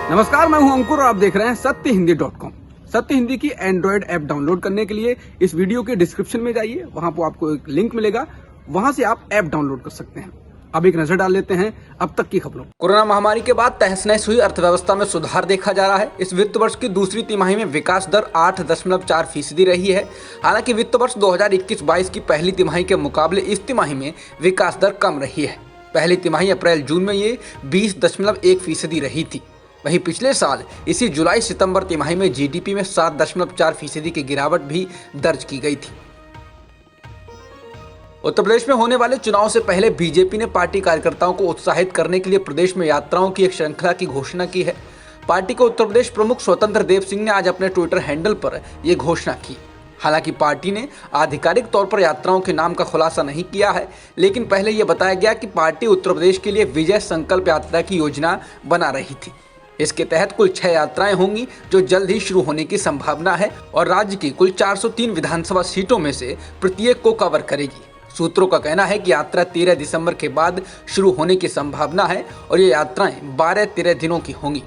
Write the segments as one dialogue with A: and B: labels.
A: नमस्कार, मैं हूं अंकुर और आप देख रहे हैं सत्यहिंदी.com। सत्य हिंदी की एंड्रॉयड ऐप डाउनलोड करने के लिए इस वीडियो के डिस्क्रिप्शन में जाइए, वहां पर आपको एक लिंक मिलेगा, वहां से आप ऐप डाउनलोड कर सकते हैं। अब एक नजर डाल लेते हैं अब तक की खबरों।
B: कोरोना महामारी के बाद तहस नहस हुई अर्थव्यवस्था में सुधार देखा जा रहा है। इस वित्त वर्ष की दूसरी तिमाही में विकास दर 8.4% रही है। हालांकि वित्त वर्ष 2021-22 की पहली तिमाही के मुकाबले इस तिमाही में विकास दर कम रही है। पहली तिमाही अप्रैल जून में ये 20.1% रही थी। वहीं पिछले साल इसी जुलाई सितंबर तिमाही में जीडीपी में 7.4% की गिरावट भी दर्ज की गई थी। उत्तर प्रदेश में होने वाले चुनाव से पहले बीजेपी ने पार्टी कार्यकर्ताओं को उत्साहित करने के लिए प्रदेश में यात्राओं की एक श्रृंखला की घोषणा की है। पार्टी के उत्तर प्रदेश प्रमुख स्वतंत्र देव सिंह ने आज अपने ट्विटर हैंडल पर यह घोषणा की। हालांकि पार्टी ने आधिकारिक तौर पर यात्राओं के नाम का खुलासा नहीं किया है, लेकिन पहले यह बताया गया कि पार्टी उत्तर प्रदेश के लिए विजय संकल्प यात्रा की योजना बना रही थी। इसके तहत कुल 6 यात्राएं होंगी जो जल्द ही शुरू होने की संभावना है और राज्य की कुल 403 विधानसभा सीटों में से प्रत्येक को कवर करेगी। सूत्रों का कहना है कि यात्रा 13 दिसंबर के बाद शुरू होने की संभावना है और ये यात्राएं 12-13 दिनों की होंगी।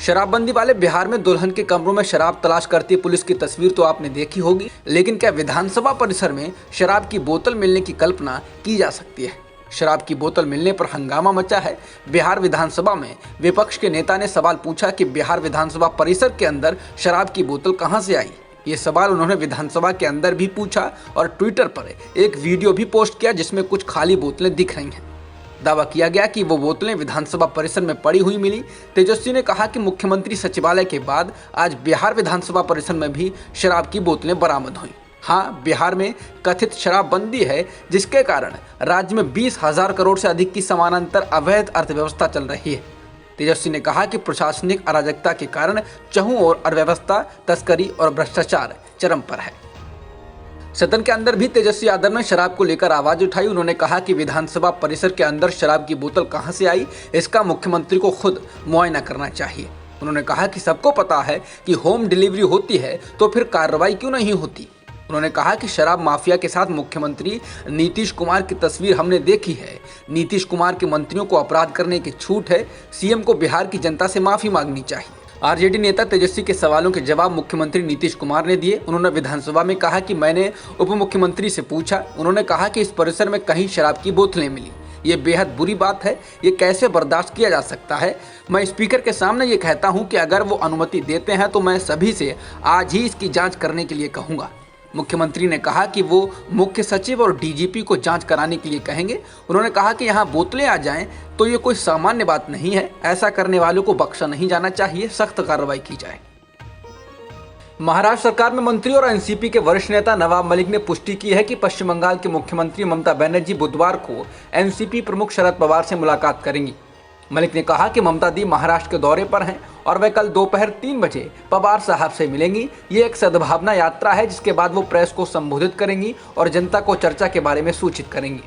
B: शराबबंदी वाले बिहार में दुल्हन के कमरों में शराब तलाश करती पुलिस की तस्वीर तो आपने देखी होगी, लेकिन क्या विधानसभा परिसर में शराब की बोतल मिलने की कल्पना की जा सकती है? शराब की बोतल मिलने पर हंगामा मचा है। बिहार विधानसभा में विपक्ष के नेता ने सवाल पूछा कि बिहार विधानसभा परिसर के अंदर शराब की बोतल कहां से आई। ये सवाल उन्होंने विधानसभा के अंदर भी पूछा और ट्विटर पर एक वीडियो भी पोस्ट किया जिसमें कुछ खाली बोतलें दिख रही हैं। दावा किया गया कि वो बोतलें विधानसभा परिसर में पड़ी हुई मिली। तेजस्वी ने कहा कि मुख्यमंत्री सचिवालय के बाद आज बिहार विधानसभा परिसर में भी शराब की बोतलें बरामद हुई। हाँ, बिहार में कथित शराबबंदी है जिसके कारण राज्य में 20,000 करोड़ से अधिक की समानांतर अवैध अर्थव्यवस्था चल रही है। तेजस्वी ने कहा कि प्रशासनिक अराजकता के कारण चहुं ओर अव्यवस्था, तस्करी और भ्रष्टाचार चरम पर है। सदन के अंदर भी तेजस्वी यादव ने शराब को लेकर आवाज उठाई। उन्होंने कहा कि विधानसभा परिसर के अंदर शराब की बोतल कहां से आई, इसका मुख्यमंत्री को खुद मुआयना करना चाहिए। उन्होंने कहा कि सबको पता है कि होम डिलीवरी होती है तो फिर कार्रवाई क्यों नहीं होती। उन्होंने कहा कि शराब माफिया के साथ मुख्यमंत्री नीतीश कुमार की तस्वीर हमने देखी है। नीतीश कुमार के मंत्रियों को अपराध करने की छूट है। सीएम को बिहार की जनता से माफी मांगनी चाहिए। आरजेडी नेता तेजस्वी के सवालों के जवाब मुख्यमंत्री नीतीश कुमार ने दिए। उन्होंने विधानसभा में कहा कि मैंने उप मुख्यमंत्री से पूछा। उन्होंने कहा कि इस परिसर में कहीं शराब की बोतलें मिली। ये बेहद बुरी बात है। ये कैसे बर्दाश्त किया जा सकता है? मैं स्पीकर के सामने ये कहता हूँ कि अगर वो अनुमति देते हैं तो मैं सभी से आज ही इसकी जाँच करने के लिए कहूँगा। मुख्यमंत्री ने कहा कि वो मुख्य सचिव और डीजीपी को जांच कराने के लिए कहेंगे। उन्होंने कहा कि यहाँ बोतलें आ जाएं तो ये कोई सामान्य बात नहीं है। ऐसा करने वालों को बख्शा नहीं जाना चाहिए, सख्त कार्रवाई की जाए। महाराष्ट्र सरकार में मंत्री और एनसीपी के वरिष्ठ नेता नवाब मलिक ने पुष्टि की है कि पश्चिम बंगाल की मुख्यमंत्री ममता बनर्जी बुधवार को एनसीपी प्रमुख शरद पवार से मुलाकात करेंगी। मलिक ने कहा कि ममता दी महाराष्ट्र के दौरे पर हैं और वे कल दोपहर 3 बजे पवार साहब से मिलेंगी। ये एक सद्भावना यात्रा है जिसके बाद वो प्रेस को संबोधित करेंगी और जनता को चर्चा के बारे में सूचित करेंगी।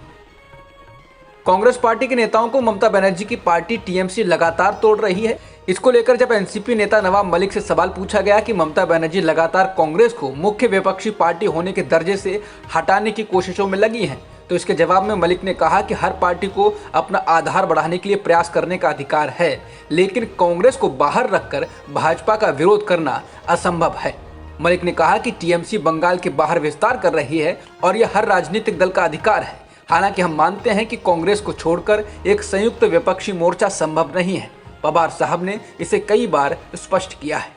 B: कांग्रेस पार्टी के नेताओं को ममता बनर्जी की पार्टी टीएमसी लगातार तोड़ रही है। इसको लेकर जब एनसीपी नेता नवाब मलिक से सवाल पूछा गया कि ममता बनर्जी लगातार कांग्रेस को मुख्य विपक्षी पार्टी होने के दर्जे से हटाने की कोशिशों में लगी हैं, तो इसके जवाब में मलिक ने कहा कि हर पार्टी को अपना आधार बढ़ाने के लिए प्रयास करने का अधिकार है, लेकिन कांग्रेस को बाहर रखकर भाजपा का विरोध करना असंभव है। मलिक ने कहा कि टीएमसी बंगाल के बाहर विस्तार कर रही है और यह हर राजनीतिक दल का अधिकार है। हालांकि हम मानते हैं कि कांग्रेस को छोड़कर एक संयुक्त विपक्षी मोर्चा संभव नहीं है। पवार साहब ने इसे कई बार स्पष्ट किया है।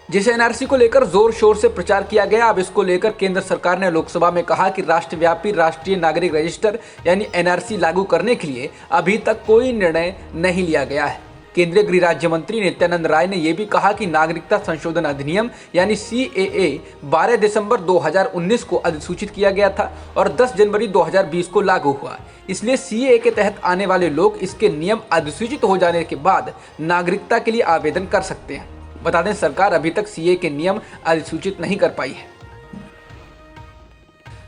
B: जिस एनआरसी को लेकर जोर शोर से प्रचार किया गया, अब इसको लेकर केंद्र सरकार ने लोकसभा में कहा कि राष्ट्रव्यापी राष्ट्रीय नागरिक रजिस्टर यानी एनआरसी लागू करने के लिए अभी तक कोई निर्णय नहीं लिया गया है। केंद्रीय गृह राज्य मंत्री नित्यानंद राय ने यह भी कहा कि नागरिकता संशोधन अधिनियम यानी सीएए 12 दिसंबर 2019 को अधिसूचित किया गया था और 10 जनवरी 2020 को लागू हुआ। इसलिए सीएए के तहत आने वाले लोग इसके नियम अधिसूचित हो जाने के बाद नागरिकता के लिए आवेदन कर सकते हैं। बता दें, सरकार अभी तक सीए के नियम अधिसूचित नहीं कर पाई है।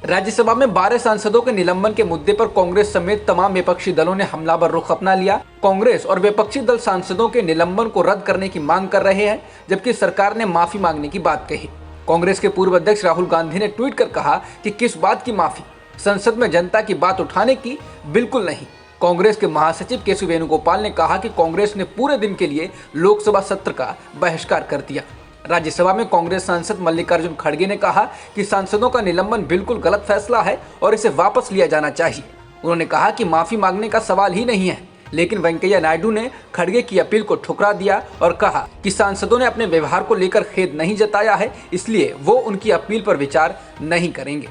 B: राज्यसभा में 12 सांसदों के निलंबन के मुद्दे पर कांग्रेस समेत तमाम विपक्षी दलों ने हमलावर रुख अपना लिया। कांग्रेस और विपक्षी दल सांसदों के निलंबन को रद्द करने की मांग कर रहे हैं, जबकि सरकार ने माफी मांगने की बात कही। कांग्रेस के पूर्व अध्यक्ष राहुल गांधी ने ट्वीट कर कहा कि किस बात की माफी, संसद में जनता की बात उठाने की बिल्कुल नहीं। कांग्रेस के महासचिव केशव वेणुगोपाल ने कहा कि कांग्रेस ने पूरे दिन के लिए लोकसभा सत्र का बहिष्कार कर दिया। राज्यसभा में कांग्रेस सांसद मल्लिकार्जुन खड़गे ने कहा कि सांसदों का निलंबन बिल्कुल गलत फैसला है और इसे वापस लिया जाना चाहिए। उन्होंने कहा कि माफी मांगने का सवाल ही नहीं है, लेकिन वेंकैया नायडू ने खड़गे की अपील को ठुकरा दिया और कहा कि सांसदों ने अपने व्यवहार को लेकर खेद नहीं जताया है, इसलिए वो उनकी अपील पर विचार नहीं करेंगे।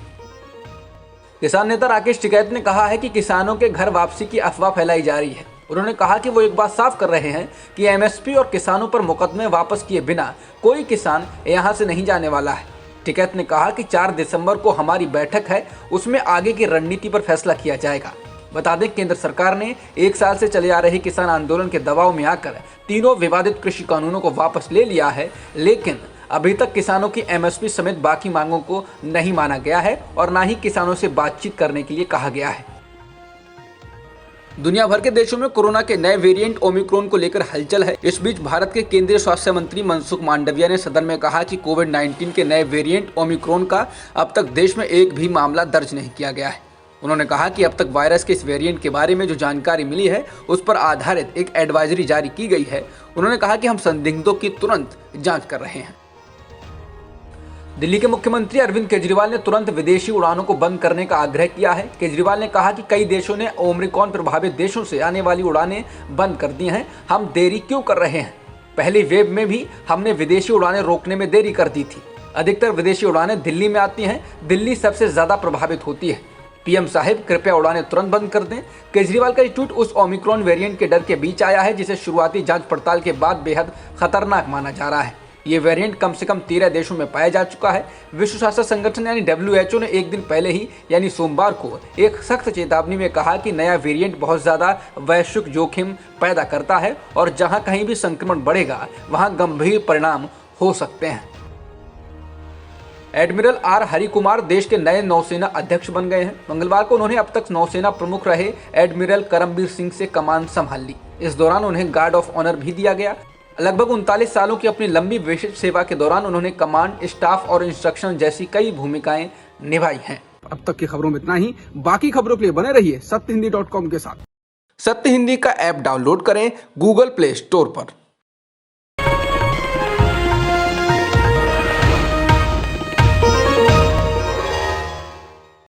B: किसान नेता राकेश टिकैत ने कहा है कि किसानों के घर वापसी की अफवाह फैलाई जा रही है। उन्होंने कहा कि वो एक बात साफ कर रहे हैं कि एमएसपी और किसानों पर मुकदमे वापस किए बिना कोई किसान यहां से नहीं जाने वाला है। टिकैत ने कहा कि 4 दिसंबर को हमारी बैठक है, उसमें आगे की रणनीति पर फैसला किया जाएगा। बता दें, केंद्र सरकार ने 1 साल से चले आ रहे किसान आंदोलन के दबाव में आकर तीनों विवादित कृषि कानूनों को वापस ले लिया है, लेकिन अभी तक किसानों की एमएसपी समेत बाकी मांगों को नहीं माना गया है और न ही किसानों से बातचीत करने के लिए कहा गया है। दुनिया भर के देशों में कोरोना के नए वेरिएंट ओमिक्रॉन को लेकर हलचल है। इस बीच भारत के केंद्रीय स्वास्थ्य मंत्री मनसुख मांडविया ने सदन में कहा कि कोविड-19 के नए वेरिएंट ओमिक्रॉन का अब तक देश में एक भी मामला दर्ज नहीं किया गया है। उन्होंने कहा कि अब तक वायरस के इस वेरिएंट के बारे में जो जानकारी मिली है उस पर आधारित एक एडवाइजरी जारी की गई है। उन्होंने कहा कि हम संदिग्धों की तुरंत जाँच कर रहे हैं। दिल्ली के मुख्यमंत्री अरविंद केजरीवाल ने तुरंत विदेशी उड़ानों को बंद करने का आग्रह किया है। केजरीवाल ने कहा कि कई देशों ने ओमिक्रॉन प्रभावित देशों से आने वाली उड़ानें बंद कर दी हैं। हम देरी क्यों कर रहे हैं? पहली वेव में भी हमने विदेशी उड़ानें रोकने में देरी कर दी थी। अधिकतर विदेशी उड़ानें दिल्ली में आती हैं। दिल्ली सबसे ज्यादा प्रभावित होती है। पीएम साहिब, कृपया उड़ानें तुरंत बंद कर दें। केजरीवाल का ये ट्वीट उस ओमिक्रॉन वेरिएंट के डर के बीच आया है जिसे शुरुआती जांच पड़ताल के बाद बेहद खतरनाक माना जा रहा है। ये वेरिएंट कम से कम 13 देशों में पाया जा चुका है। विश्व स्वास्थ्य संगठन यानी WHO ने एक दिन पहले ही यानी सोमवार को एक सख्त चेतावनी में कहा कि नया वेरिएंट बहुत ज़्यादा वैश्विक जोखिम पैदा करता है और जहां कहीं भी संक्रमण बढ़ेगा वहां गंभीर परिणाम हो सकते हैं। एडमिरल आर हरिकुमार देश के नए नौसेना अध्यक्ष बन गए हैं। मंगलवार को उन्होंने अब तक नौसेना प्रमुख रहे एडमिरल करमबीर सिंह से कमान संभाल ली। इस दौरान उन्हें गार्ड ऑफ ऑनर भी दिया गया। लगभग 39 सालों की अपनी लंबी विशिष्ट सेवा के दौरान उन्होंने कमांड, स्टाफ और इंस्ट्रक्शन जैसी कई भूमिकाएं निभाई हैं।
A: अब तक की खबरों में इतना ही। बाकी खबरों के लिए बने रहिए सत्यहिंदी.com के साथ।
B: सत्य हिंदी का ऐप डाउनलोड करें गूगल प्ले स्टोर पर।